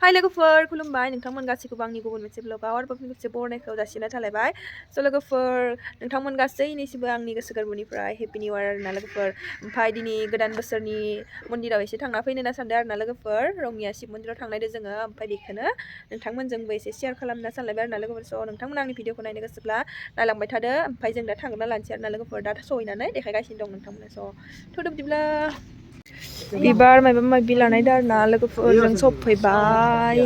हाय लोगोफोर खुलुमबाय नोंथांमोन गासैखौबो आंनि गुबुन मोनसे ब्लगाव आरोबाव फिन खेबसे बरायनायखौ जासिनाय थालायबाय स' लोगोफोर नोंथांमोन गासैनिसिमबो आंनि गोसो गोरबोनिफ्राय हेपि निउ इयार आरोना लोगोफोर ओमफ्राय दिनै गोदान बोसोरनि मन्दिराव एसे थांना फैनो होनना सानदों आरोना लोगोफोर रङिया शिब मन्दिराव थांनायदो जोङो ओमफ्राय बेखौनो नोंथांमोनजोंबो एसे शेयार खालामना सानलायबाय आरोना लोगोफोर स' नोंथांमोना आंनि भिडिअखौ नायनो गोसोब्ला नायलांबाय थादो ओमफ्राय जों दा थांना लानोसै आरोना लोगोफोर दा सहैनानै देखायगासिनो दं नोंथांमोना स' थ'दो बिदिब्ला बिबार माबा माबि लानाय आरोना लोगोफोरजों सफैबाय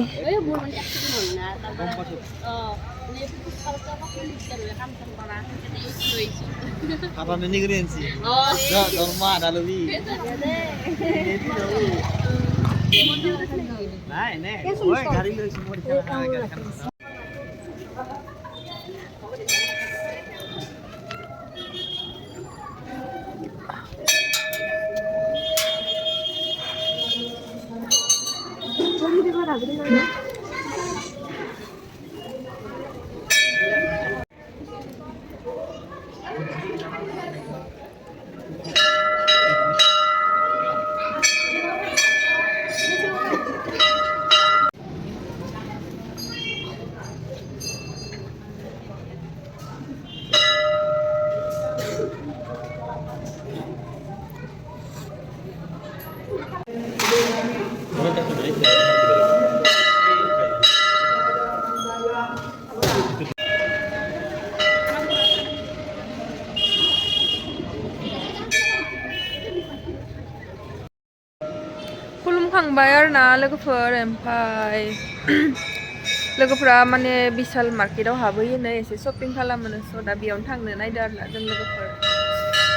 खुलुमखांबाय आरोना लोगोफोर ओमफ्राय लोगोफोरा माने बिशाल मार्केटाव हाबहैयोनो एसे शपिं खालामोनो स' दा बेयावनो थांनो नायदो आरोना जों लोगोफोर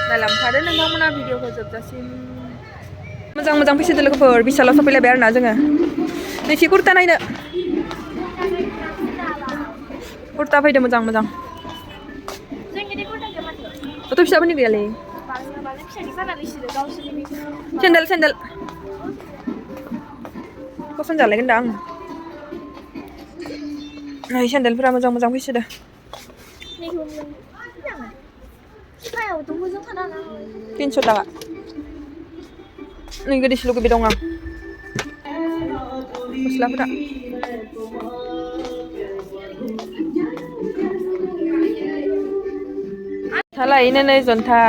नायलांफादो नोंथांमोना भिडिअखौ जोबजासिम मोजां मोजां फैसोदो लोगोफोर बिशालाव सफैलायबाय आरोना जोङो नैथि कुर्ता नायनो कुर्ता फैदो मोजां मोजां गथ' फिसाफोरनि गैयालै सेन्देल सेन्देल पसन जालायगोन दा आं नै सेन्देलफोरा मोजां मोजां फैसोदो 300 taका नै गोदैसो लुगैबाय दं आं गस्लाफोरा लायनो नै जन्था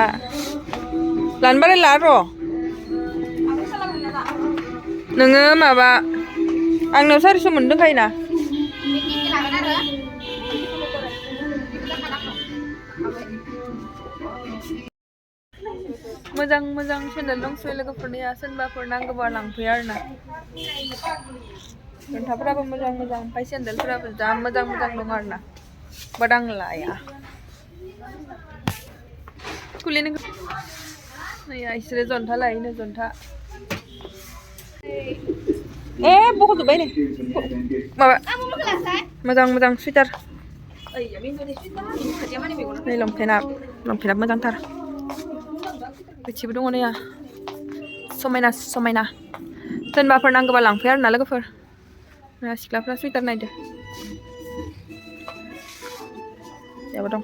लानोबालाय ला र' नोङो माबा आंनाव 400 मोनदोंखायोना मोजां मोजां सेन्देल दंसोयो लोगोफोरनिया सोरबाफोर नांगौबा लांफैयो आरोना जन्थाफोराबो मोजां मोजां ओमफ्राय सेन्देलफोराबो जा मोजां मोजां दं आरोना बाट आं लाया खुलिनो नै इसोरो जन्था लायोनो जन्था बख'जोब्बाय नै माबा मोजां मोजां सुइटार नै लंपेन्टआ मोजांथार बेथिंबो दङ नैया समायना समायना सोरबाफोर नांगौबा लांफैयो आरोना लोगोफोर सिख्लाफ्रा सुइटार नायदो बेयावबो दं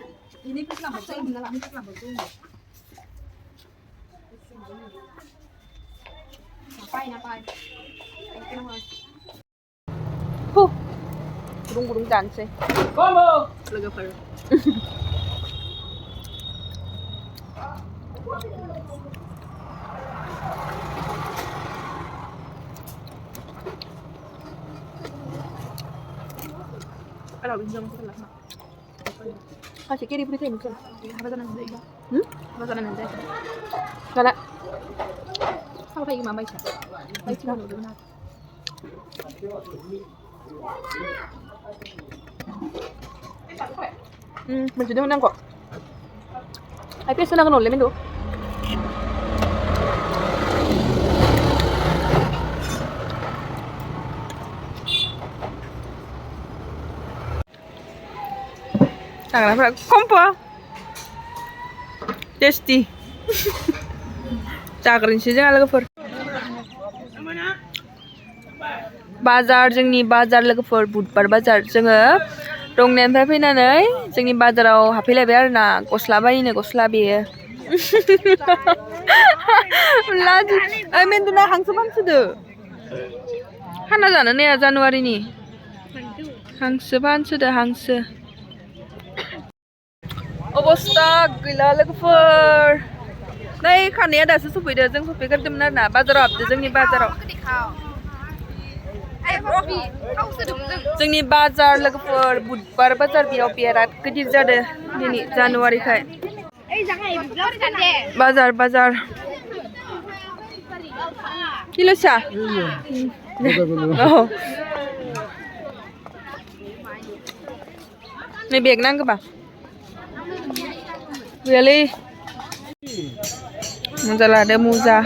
गुदुं गुदुं जानोसै लोगोफोर kalau bisa masuk kelas mak kasih kiri beri saya muncul apa sana nanti apa sana nanti kalau apa lagi mama baca baca dulu benar menjadi menang kok tapi senang nol lemen tuh 장난꾸러기 컴퍼 tasty जाग्रोनोसै जोंहा लोगोफोर बाजार जोंनि बाजार लोगोफोर बुधबार बाजार जोङो रंनियानिफ्राय फैनानै जोंनि बाजाराव हाबफैलायबाय आरोना गस्ला बायनो गस्ला बेयो लाजि मेन्दुना हांसो मानसोदो खाना जानो ने जानुवारिनि हांसो फानसोदो हांसो अबस्था गैला लोगोफोर नै खानाया दासो सफैदो जों सफैग्रोदोंमोन आरोना बाजाराव हाबदो जोंनि बाजाराव जोंनि बाजार लोगोफोर बुधबार बाजार बेयाव बिराद गिदिर जादों दिनै जानुवारिखाय बाजार बाजार किल'सा नै बेग नांगौबा गैयालै मुजा लादो मुजा